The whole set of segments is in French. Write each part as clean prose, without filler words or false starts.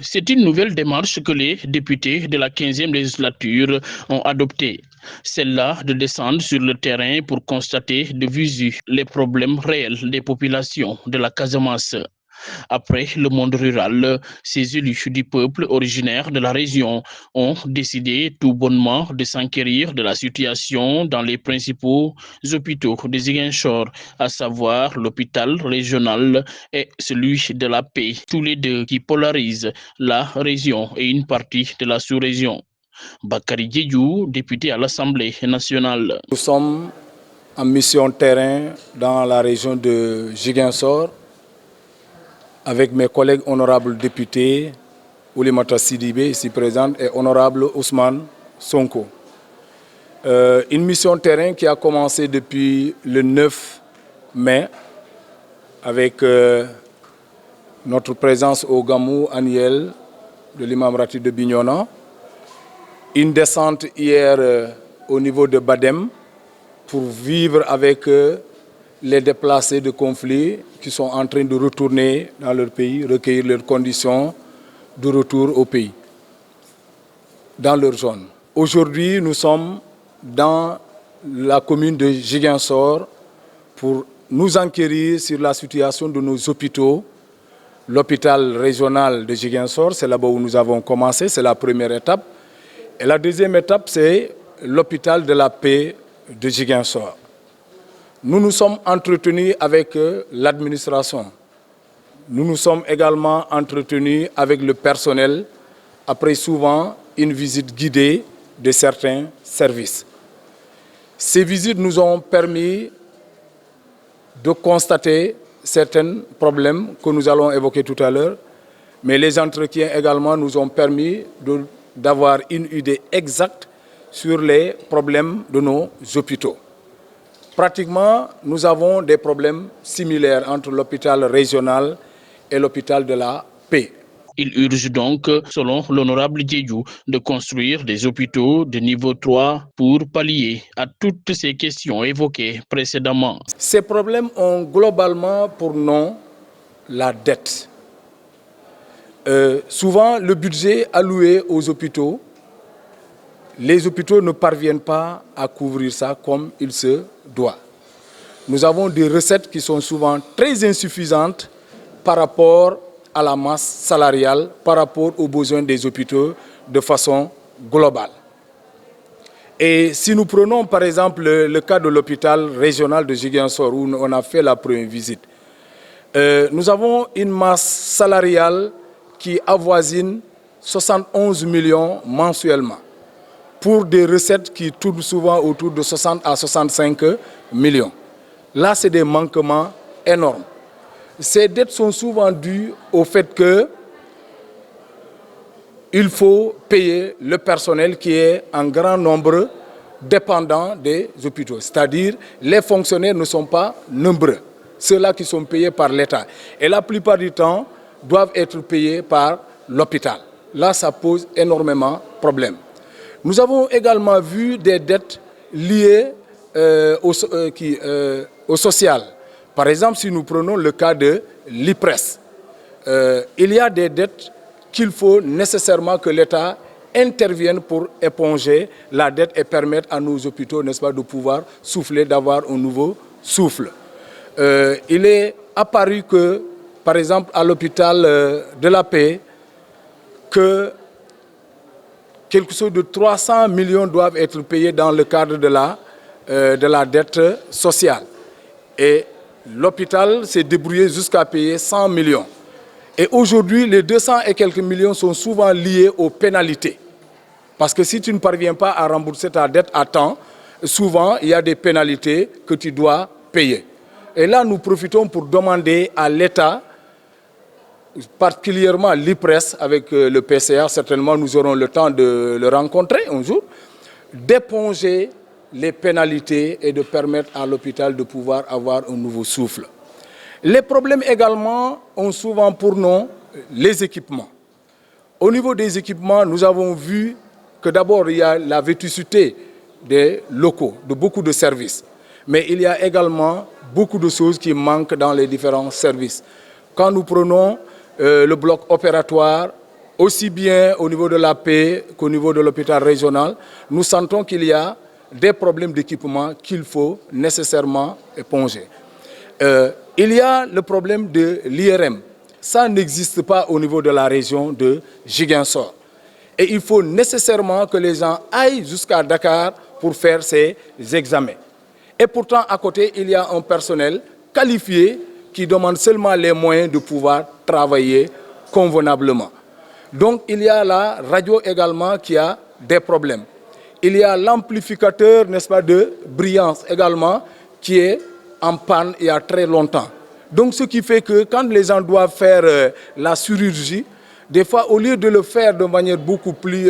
C'est une nouvelle démarche que les députés de la 15e législature ont adoptée. Celle-là de descendre sur le terrain pour constater de visu les problèmes réels des populations de la Casamance. Après le monde rural, ces élus du peuple originaire de la région ont décidé tout bonnement de s'enquérir de la situation dans les principaux hôpitaux de Ziguinchor, à savoir l'hôpital régional et celui de la Paix, tous les deux qui polarisent la région et une partie de la sous-région. Bakary Diédhiou, député à l'Assemblée nationale. Nous sommes en mission terrain dans la région de Ziguinchor, avec mes collègues honorables députés, Oulimata Sidibé, ici présente, et honorable Ousmane Sonko. Une mission terrain qui a commencé depuis le 9 mai, avec notre présence au Gamou annuel de l'imam Ratib de Bignona. Une descente hier au niveau de Badem pour vivre avec les déplacés de conflit qui sont en train de retourner dans leur pays, recueillir leurs conditions de retour au pays, dans leur zone. Aujourd'hui, nous sommes dans la commune de Ziguinchor pour nous enquérir sur la situation de nos hôpitaux. L'hôpital régional de Ziguinchor, c'est là-bas où nous avons commencé, c'est la première étape. Et la deuxième étape, c'est l'hôpital de la Paix de Ziguinchor. Nous nous sommes entretenus avec l'administration. Nous nous sommes également entretenus avec le personnel, après souvent une visite guidée de certains services. Ces visites nous ont permis de constater certains problèmes que nous allons évoquer tout à l'heure, mais les entretiens également nous ont permis d'avoir une idée exacte sur les problèmes de nos hôpitaux. Pratiquement, nous avons des problèmes similaires entre l'hôpital régional et l'hôpital de la Paix. Il urge donc, selon l'honorable Diédhiou, de construire des hôpitaux de niveau 3 pour pallier à toutes ces questions évoquées précédemment. Ces problèmes ont globalement pour nom la dette. Souvent, le budget alloué aux hôpitaux, les hôpitaux ne parviennent pas à couvrir ça comme il se doit. Nous avons des recettes qui sont souvent très insuffisantes par rapport à la masse salariale, par rapport aux besoins des hôpitaux de façon globale. Et si nous prenons par exemple le cas de l'hôpital régional de Ziguinchor où on a fait la première visite, nous avons une masse salariale qui avoisine 71 millions mensuellement, pour des recettes qui tournent souvent autour de 60 à 65 millions. Là, c'est des manquements énormes. Ces dettes sont souvent dues au fait qu'il faut payer le personnel qui est en grand nombre dépendant des hôpitaux. C'est-à-dire, les fonctionnaires ne sont pas nombreux, ceux-là qui sont payés par l'État. Et la plupart du temps, doivent être payés par l'hôpital. Là, ça pose énormément de problèmes. Nous avons également vu des dettes liées au social. Par exemple, si nous prenons le cas de l'IPRES, il y a des dettes qu'il faut nécessairement que l'État intervienne pour éponger la dette et permettre à nos hôpitaux, n'est-ce pas, de pouvoir souffler, d'avoir un nouveau souffle. Il est apparu que, par exemple, à l'hôpital de la Paix, que quelque chose de 300 millions doivent être payés dans le cadre de la dette sociale. Et l'hôpital s'est débrouillé jusqu'à payer 100 millions. Et aujourd'hui, les 200 et quelques millions sont souvent liés aux pénalités. Parce que si tu ne parviens pas à rembourser ta dette à temps, souvent, il y a des pénalités que tu dois payer. Et là, nous profitons pour demander à l'État, particulièrement l'IPRES avec le PCA, certainement nous aurons le temps de le rencontrer un jour, d'éponger les pénalités et de permettre à l'hôpital de pouvoir avoir un nouveau souffle. Les problèmes également ont souvent pour nom les équipements. Au niveau des équipements, nous avons vu que d'abord il y a la vétusté des locaux, de beaucoup de services. Mais il y a également beaucoup de choses qui manquent dans les différents services. Quand nous prenons le bloc opératoire, aussi bien au niveau de la paix qu'au niveau de l'hôpital régional, nous sentons qu'il y a des problèmes d'équipement qu'il faut nécessairement éponger. Il y a le problème de l'IRM. Ça n'existe pas au niveau de la région de Ziguinchor. Et il faut nécessairement que les gens aillent jusqu'à Dakar pour faire ces examens. Et pourtant, à côté, il y a un personnel qualifié qui demande seulement les moyens de pouvoir travailler convenablement. Donc, il y a la radio également qui a des problèmes. Il y a l'amplificateur, n'est-ce pas, de brillance également qui est en panne il y a très longtemps. Donc, ce qui fait que quand les gens doivent faire la chirurgie, des fois, au lieu de le faire de manière beaucoup plus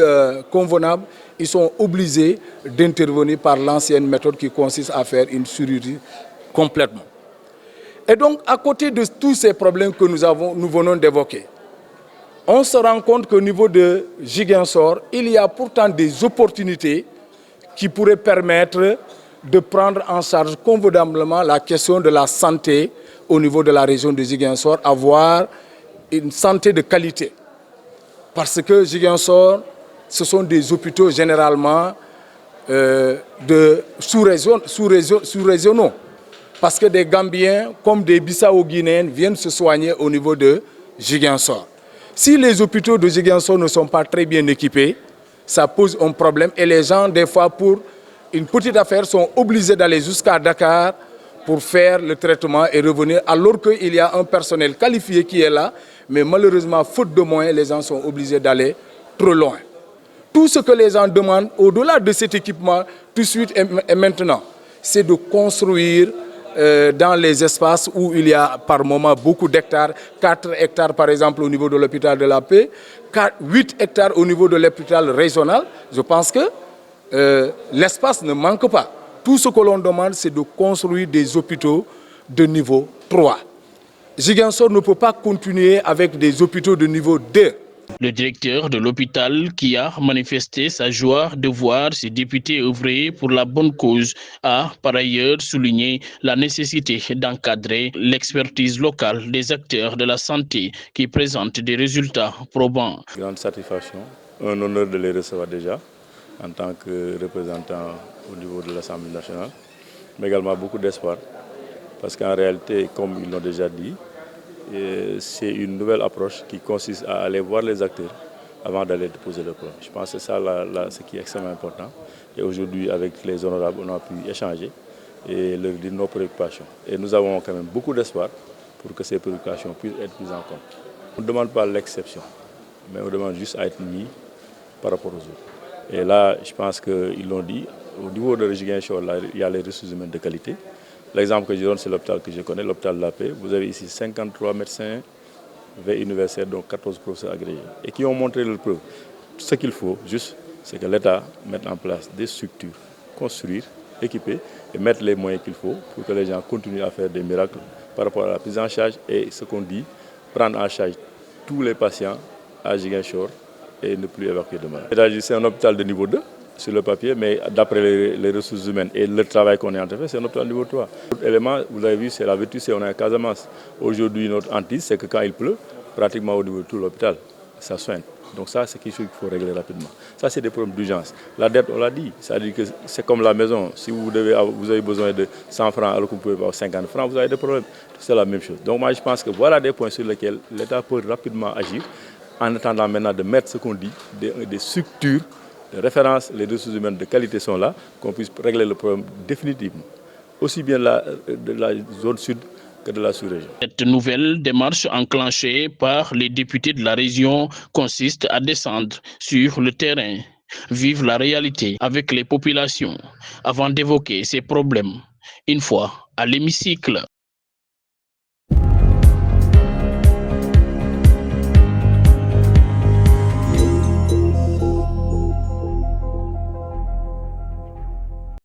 convenable, ils sont obligés d'intervenir par l'ancienne méthode qui consiste à faire une chirurgie complètement. Et donc, à côté de tous ces problèmes que nous venons d'évoquer, on se rend compte qu'au niveau de Ziguinchor, il y a pourtant des opportunités qui pourraient permettre de prendre en charge convenablement la question de la santé au niveau de la région de Ziguinchor, avoir une santé de qualité. Parce que Ziguinchor, ce sont des hôpitaux généralement sous-régionaux. Parce que des Gambiens comme des Bissau-Guinéens viennent se soigner au niveau de Ziguinchor. Si les hôpitaux de Ziguinchor ne sont pas très bien équipés, ça pose un problème. Et les gens, des fois, pour une petite affaire, sont obligés d'aller jusqu'à Dakar pour faire le traitement et revenir, alors qu'il y a un personnel qualifié qui est là. Mais malheureusement, faute de moyens, les gens sont obligés d'aller trop loin. Tout ce que les gens demandent, au-delà de cet équipement, tout de suite et maintenant, c'est de construire dans les espaces où il y a par moment beaucoup d'hectares, 4 hectares par exemple au niveau de l'hôpital de la Paix, 8 hectares au niveau de l'hôpital régional. Je pense que l'espace ne manque pas. Tout ce que l'on demande, c'est de construire des hôpitaux de niveau 3. Ziguinchor ne peut pas continuer avec des hôpitaux de niveau 2. Le directeur de l'hôpital, qui a manifesté sa joie de voir ses députés œuvrer pour la bonne cause, a par ailleurs souligné la nécessité d'encadrer l'expertise locale des acteurs de la santé qui présentent des résultats probants. Grande satisfaction, un honneur de les recevoir déjà en tant que représentant au niveau de l'Assemblée nationale, mais également beaucoup d'espoir parce qu'en réalité, comme ils l'ont déjà dit, c'est une nouvelle approche qui consiste à aller voir les acteurs avant d'aller déposer le problème. Je pense que c'est ça ce qui est extrêmement important. Et aujourd'hui, avec les honorables, on a pu échanger et leur dire nos préoccupations. Et nous avons quand même beaucoup d'espoir pour que ces préoccupations puissent être prises en compte. On ne demande pas l'exception, mais on demande juste à être mis par rapport aux autres. Et là, je pense qu'ils l'ont dit, au niveau de Ziguinchor, il y a les ressources humaines de qualité. L'exemple que je donne, c'est l'hôpital que je connais, l'hôpital de la Paix. Vous avez ici 53 médecins, 20 universitaires, donc 14 professeurs agrégés, et qui ont montré leur preuve. Ce qu'il faut, juste, c'est que l'État mette en place des structures, construire, équiper et mettre les moyens qu'il faut pour que les gens continuent à faire des miracles par rapport à la prise en charge et ce qu'on dit, prendre en charge tous les patients à Ziguinchor et ne plus évacuer de malades. C'est un hôpital de niveau 2. Sur le papier, mais d'après les ressources humaines et le travail qu'on est en train de faire, c'est un hôpital niveau 3. L'autre élément, vous avez vu, c'est la vertu, c'est on est à Casamance. Aujourd'hui, notre hantise, c'est que quand il pleut, pratiquement au niveau de tout l'hôpital, ça soigne. Donc ça, c'est quelque chose qu'il faut régler rapidement. Ça, c'est des problèmes d'urgence. La dette, on l'a dit, c'est-à-dire que c'est comme la maison. Si vous avez besoin de 100 francs alors que vous pouvez avoir 50 francs, vous avez des problèmes. C'est la même chose. Donc moi, je pense que voilà des points sur lesquels l'État peut rapidement agir en attendant maintenant de mettre ce qu'on dit, des structures de référence, les ressources humaines de qualité sont là, qu'on puisse régler le problème définitivement, aussi bien de la zone sud que de la sous-région. Cette nouvelle démarche enclenchée par les députés de la région consiste à descendre sur le terrain, vivre la réalité avec les populations, avant d'évoquer ces problèmes, une fois à l'hémicycle.